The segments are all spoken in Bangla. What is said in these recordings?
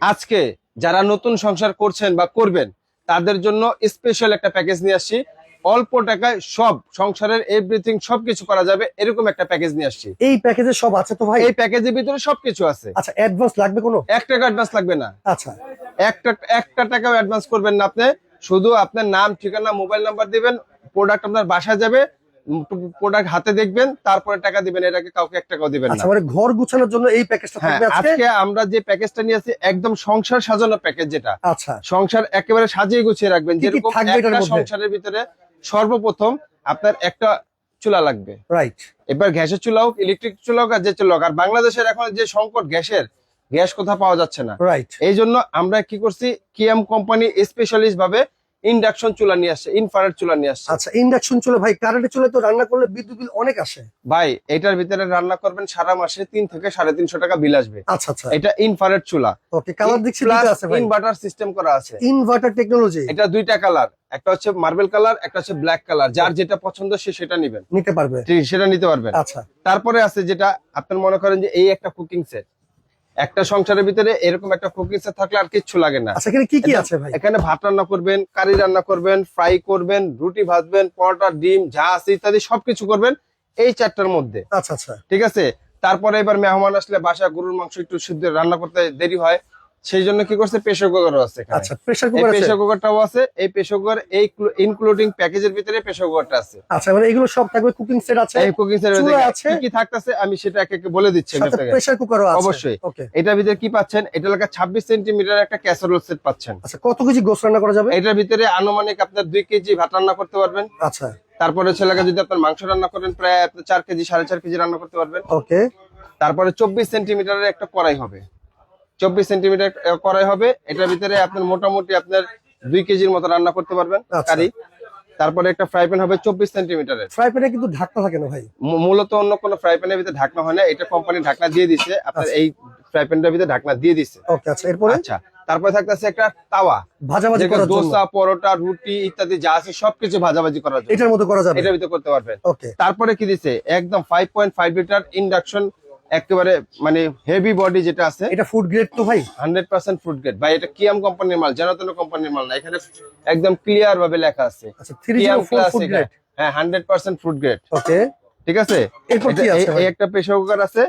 আজকে যারা নতুন সংসার করছেন বা করবেন তাদের জন্য স্পেশাল একটা প্যাকেজ নিয়ে আসছি। অল্প টাকায় সব সংসারের এভরিথিং সবকিছু করা যাবে, এরকম একটা প্যাকেজ নিয়ে আসছি। এই প্যাকেজে সব আছে তো ভাই? এই প্যাকেজের ভিতরে সবকিছু আছে। আচ্ছা, অ্যাডভান্স লাগবে কোনো? 1 টাকা অ্যাডভান্স লাগবে না। আচ্ছা, একটা টাকাও অ্যাডভান্স করবেন না আপনি। শুধু আপনার নাম, ঠিকানা, মোবাইল নাম্বার দিবেন, প্রোডাক্ট আপনার বাসায় যাবে, প্রোডাক্ট হাতে দেখবেন, তারপরে টাকা দিবেন। এর আগে কাউকে 1 টাকাও দিবেন না। আচ্ছা, মানে ঘর গুছানোর জন্য এই প্যাকেজটা থাকবে আজকে? আজকে আমরা যে প্যাকেজটা নিয়ে আসি একদম সংসার সাজানো প্যাকেজ, যেটা আচ্ছা, সংসার একেবারে সাজিয়ে গুছিয়ে রাখবেন। কি কি যেরকম থাকবে এটার একটা মধ্যে? সংসারের ভিতরে সর্বপ্রথম আপনার একটা চুলা লাগবে। রাইট। এবার গ্যাসের চুলা হোক, ইলেকট্রিক চুলা হোক, আর যে চুলা হোক, আর বাংলাদেশের এখন যে সংকট গ্যাসের, গ্যাস কোথাও পাওয়া যাচ্ছে না। রাইট। এই জন্য আমরা কি করছি, কিয়াম কোম্পানি স্পেশালিস্ট ভাবে ইন্ডাকশন চুলা নিয়ে আসছে, ইনফ্রারেড চুলা নিয়ে আসছে। আচ্ছা, ইন্ডাকশন চুলা ভাই, কারেন্টের চুলা তো রান্না করলে বিদ্যুৎ বিল অনেক আসে ভাই এটার ভিতরে রান্না করবেন সারা মাসে 3 থেকে 350 টাকা বিল আসবে। আচ্ছা আচ্ছা, এটা ইনফ্রারেড চুলা। ওকে, কালার দেখছি দুটো আছে ভাই। ইনভার্টার সিস্টেম করা আছে। Inverter technology. এটা 2টা কালার, একটা হচ্ছে মার্বেল কালার, একটা হচ্ছে ব্ল্যাক কালার। যার যেটা পছন্দ সে সেটা নেবেন, নিতে পারবে? ঠিক সেটা নিতে পারবেন। আচ্ছা, তারপরে আছে যেটা আপনার মনে করেন যে এই একটা কুকিং সেট, একটা সংসারের ভিতরে এরকম একটা কুকিং সেট থাকলে আর কিচ্ছু লাগে না। আচ্ছা, এখানে কি কি আছে ভাই? এখানে ভাত রান্না করবেন, কারি রান্না করবেন, ফ্রাই করবেন, রুটি ভাজবেন, পরোটা, ডিম, যা আছে ইত্যাদি সবকিছু করবেন এই 4টার মধ্যে। আচ্ছা আচ্ছা, ঠিক আছে। তারপরে এবার মেহমান আসলে বাসা গরুর মাংস একটু সিদ্ধ রান্না করতে দেরি হয়, সেই জন্য কি করছে, প্রেসার কুকারও আছে এখানে। আচ্ছা, প্রেসার কুকার আছে? প্রেসার কুকারটাও আছে। এই প্রেসার কুকার এই ইনক্লুডিং প্যাকেজের ভিতরে প্রেসার কুকারটা আছে। আচ্ছা, মানে এগুলো সব থাকবে, কুকিং সেট আছে, এই কুকিং সেটের চুলা ভিতরে আছে, কি কি থাকতেছে আমি সেটা একে একে বলে দিচ্ছি আমি আপনাকে। প্রেসার কুকারও আছে অবশ্যই। ওকে, এটার ভিতরে কি পাচ্ছেন, এটা লাগা 26 সেন্টিমিটার একটা ক্যাসারোল সেট পাচ্ছেন। আচ্ছা, কত কেজি গোস রান্না করা যাবে? এটার ভিতরে আনুমানিক আপনার 2 কেজি ভাত রান্না করতে পারবেন। আচ্ছা, তারপরে হচ্ছে লাগা যদি আপনার মাংস রান্না করেন প্রায় আপনার 4 কেজি 4.5 কেজি রান্না করতে পারবেন। ওকে, তারপরে 24 সেন্টিমিটারের একটা কড়াই হবে, 24 সেন্টিমিটার কড়াই হবে। এটার ভিতরে আপনার মোটামুটি আপনার 2 কেজির মতো রান্না করতে পারবেন আচ্ছা। কারি। তারপরে একটা ফ্রাই প্যান হবে 24 সেন্টিমিটারের। ফ্রাই প্যানে কিন্তু ঢাকনা থাকে না ভাই? মূলত অন্য কোনো ফ্রাই প্যানের ভিতরে ঢাকনা হয় না, এটা কোম্পানি ঢাকনা দিয়ে দিচ্ছে আপনার। আচ্ছা। এই ফ্রাই প্যানটার ভিতরে ঢাকনা দিয়ে দিচ্ছে। ওকে, আচ্ছা, এরপরে? আচ্ছা, তারপরে থাকতেছে একটা তাওয়া, ভাজাভাজি যেটা করার জন্য? দোসা, পরোটা, রুটি ইত্যাদি যা আছে সবকিছু ভাজাভাজি করার জন্য এটার মধ্যে করা যাবে? এটার ভিতরে করতে পারবেন। ওকে, তারপরে কি দিচ্ছে, একদম 5.5 লিটার ইন্ডাকশন, একেবারে মানে হেভি বডি যেটা আছে। এটা ফুড গ্রেড তো ভাই? 100% ফুড গ্রেড ভাই। এটা কিয়াম কোম্পানির মাল, জনতন কোম্পানির মাল না। এখানে একদম ক্লিয়ার ভাবে লেখা আছে আচ্ছা, 304 ফুড গ্রেড। হ্যাঁ, 100% ফুড গ্রেড। ওকে, ঠিক আছে। এরপর কি আছে ভাই? এই একটা প্রেসার কুকার আছে।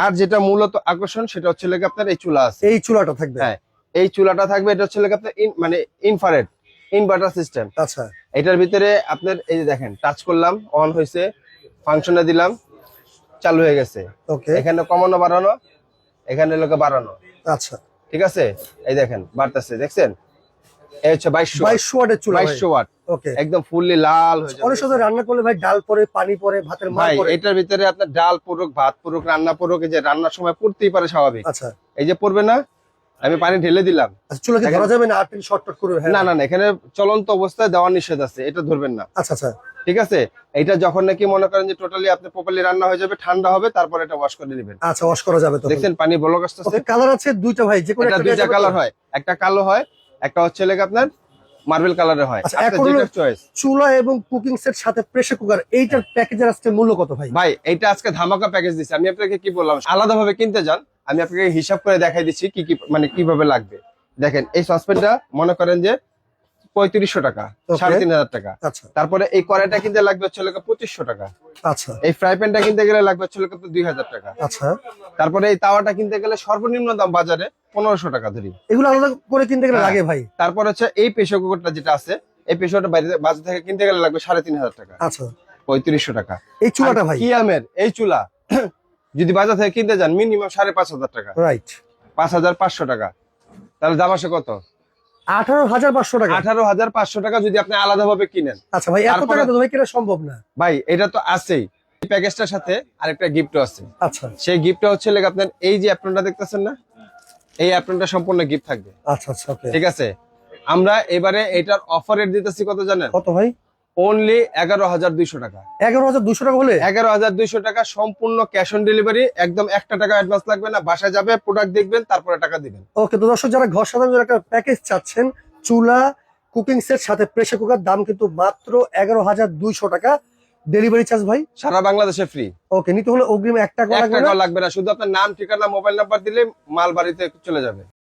আর যেটা মূলত আকর্ষণ সেটা হচ্ছে লেগে আপনার এই চুলা আছে। এই চুলাটা থাকবে? হ্যাঁ, এই চুলাটা থাকবে। এটা হচ্ছে লেগে আপনার মানে ইনফ্রারেড ইনভার্টার সিস্টেম। আচ্ছা, এটার ভিতরে আপনার এই যে দেখেন, টাচ করলাম, অন হয়েছে, ফাংশনে দিলাম, চালু হয়ে গেছে। ওকে, এখানে কমানো বাড়ানো, এখানে লোকে বাড়ানো। আচ্ছা, ঠিক আছে। এই দেখেন বাড়তেছে, দেখছেন? এই হচ্ছে 2200 ওয়াটের চুলা? 2200 ওয়াট, ওকে, একদম ফুললি লাল হয়ে যাবে। অনেক সময় রান্না করলে ভাই ডাল পরে, পানি পরে, ভাতের মার ভাই পরে। এটার ভিতরে আপনার ডাল পুরুক, ভাত পুরুক, রান্না পুরুক, এই যে রান্নার সময় পড়তেই পারে স্বাভাবিক। আচ্ছা এই যে পড়বে না, আমি পানি ঢেলে দিলাম। আচ্ছা, চুলাকে ধরা যাবে না? আর শর্টকাট করবে? হ্যাঁ, না না না, এখানে চলন্ত অবস্থায় দেওয়া নিষেধ আছে, এটা ধরবেন না। আচ্ছা আচ্ছা, ঠিক আছে। এটা যখন নাকি মনে করেন যে টোটালি আপনি প্রপারলি রান্না হয়ে যাবে, ঠান্ডা হবে, তারপর এটা ওয়াশ করে নেবেন। আচ্ছা, ওয়াশ করা যাবে তো? দেখছেন পানি বলক আসতেছে। কালার আছে দুইটা ভাই, যে কোনো এটা একটা? 2টা কালার হয়, একটা কালো হয়, একটা হচ্ছে লেগে আপনার মার্বেল কালারের হয়। আচ্ছা, আপনার এখন যেটা চয়েস। চুলা এবং কুকিং সেট সাথে প্রেসার কুকার, এইটার প্যাকেজের আজকে মূল্য কত ভাই? ভাই এটা আজকে ধামাকা প্যাকেজ দিচ্ছি। আমি আপনাকে কি বললাম, আলাদা ভাবে কিনতে যান, আমি আপনাকে হিসাব করে দেখাই দিচ্ছি কি কি মানে কিভাবে লাগবে। দেখেন এই সসপ্যানটা মনে করেন যে 3500 টাকা, 3500 টাকা। আচ্ছা, তারপরে এই কড়াইটা কিনতে লাগবে হচ্ছে 2500 টাকা। আচ্ছা, এই ফ্রাই প্যানটা কিনতে গেলে লাগবে হচ্ছে 2000 টাকা। আচ্ছা, তারপরে এই তাওয়াটা কিনতে গেলে সর্বনিম্ন দাম বাজারে 1500 টাকা ধরি। এগুলো আলাদা করে কিনতে গেলে লাগে ভাই? তারপর হচ্ছে এই প্রেসার কুকারটা যেটা আছে, এই প্রেসারটা বাজার থেকে কিনতে গেলে লাগবে 3500 টাকা। আচ্ছা, 3500 টাকা। এই চুলাটা ভাই? কিয়ামের এই চুলা যদি বাজার থেকে কিনতে যান মিনিমাম 5500 টাকা, রাইট, 5500 টাকা। তাহলে দাম আসে কত? 18500 টাকা। 18500 টাকা যদি আপনি আলাদা ভাবে কিনেন। আচ্ছা ভাই, এত টাকা তো ভাই কেনা সম্ভব না। ভাই এটা তো আছেই, এই প্যাকেজটার সাথে আরেকটা গিফটও আছে। আচ্ছা, সেই গিফটটা হচ্ছে লেগে আপনার এই যে অ্যাপ্রনটা দেখতেছেন না, এই অ্যাপ্রনটা সম্পূর্ণ গিফট থাকবে। আচ্ছা আচ্ছা, ওকে, ঠিক আছে। আমরা এবারে এটার অফার রেট দিতেছি কত জানেন? কত ভাই? অনলি 11200 টাকা। 11200 টাকা হলে? 11200 টাকা, সম্পূর্ণ ক্যাশ অন ডেলিভারি। একদম 1 টাকা অ্যাডভান্স লাগবে না, বাসায় যাবে, প্রোডাক্ট দেখবেন, তারপরে টাকা দিবেন। ওকে, তো দর্শক যারা ঘর সাজানোর একটা প্যাকেজ চাচ্ছেন, চুলা, কুকিং সেট সাথে প্রেসার কুকার, দাম কিন্তু মাত্র 11200 টাকা। ডেলিভারি চার্জ ভাই সারা বাংলাদেশে ফ্রি। ওকে, নিতে হলে অগ্রিম 1 টাকা 1 লাগবে না? টাকা লাগবে না, শুধু আপনার নাম, ঠিকানা, মোবাইল নাম্বার দিলে মাল বাড়িতে চলে যাবে।